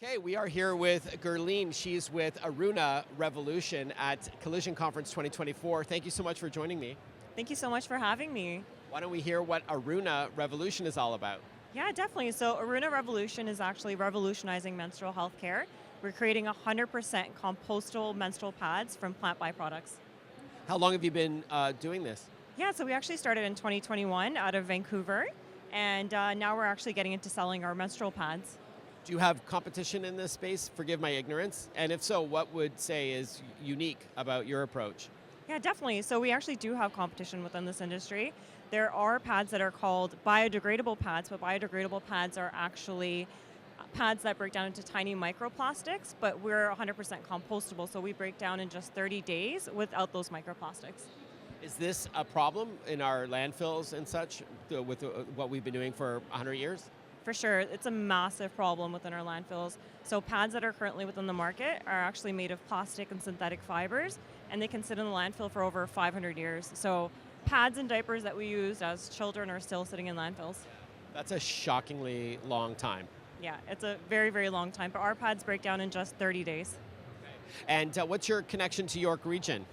Okay, we are here with Gurleen. She's with Aruna Revolution at Collision Conference 2024. Thank you so much for joining me. Thank you so much for having me. Why don't we hear what Aruna Revolution is all about? Yeah, definitely. So Aruna Revolution is actually revolutionizing menstrual health care. We're creating 100% compostable menstrual pads from plant byproducts. How long have you been doing this? Yeah, so we actually started in 2021 out of Vancouver, and now we're actually getting into selling our menstrual pads. Do you have competition in this space? Forgive my ignorance. And if so, what would say is unique about your approach? Yeah, definitely. So we actually do have competition within this industry. There are pads that are called biodegradable pads, but biodegradable pads are actually pads that break down into tiny microplastics, but we're 100% compostable, so we break down in just 30 days without those microplastics. Is this a problem in our landfills and such with what we've been doing for 100 years? For sure, it's a massive problem within our landfills. So pads that are currently within the market are actually made of plastic and synthetic fibers, and they can sit in the landfill for over 500 years. So pads and diapers that we used as children are still sitting in landfills. That's a shockingly long time. Yeah, it's a very, very long time, but our pads break down in just 30 days. And what's your connection to York Region?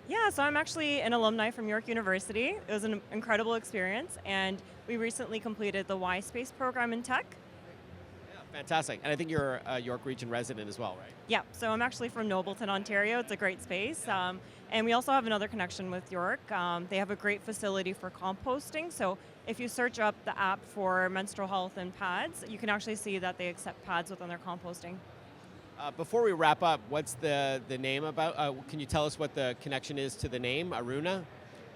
Yeah, so I'm actually an alumni from York University. It was an incredible experience, and we recently completed the YSpace program in tech. Yeah, fantastic. And I think you're a York Region resident as well, right? Yeah, so I'm actually from Nobleton, Ontario. It's a great space. And we also have another connection with York. They have a great facility for composting. So if you search up the app for menstrual health and pads, you can actually see that they accept pads within their composting. Before we wrap up, what's the name about? Can you tell us what the connection is to the name, Aruna?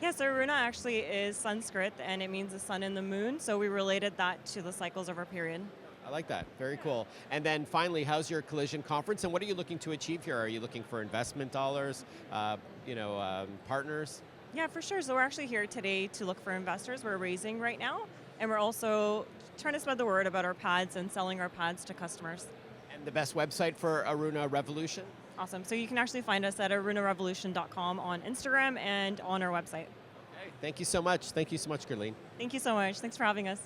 Yes, Aruna actually is Sanskrit, and it means the sun and the moon. So we related that to the cycles of our period. I like that. Very cool. And then finally, how's your Collision Conference, and what are you looking to achieve here? Are you looking for investment dollars, partners? Yeah, for sure. So we're actually here today to look for investors. We're raising right now, and we're also trying to spread the word about our pads and selling our pads to customers. And the best website for Aruna Revolution? Awesome. So you can actually find us at arunarevolution.com on Instagram and on our website. Okay. Thank you so much. Thank you so much, Gurleen. Thank you so much. Thanks for having us.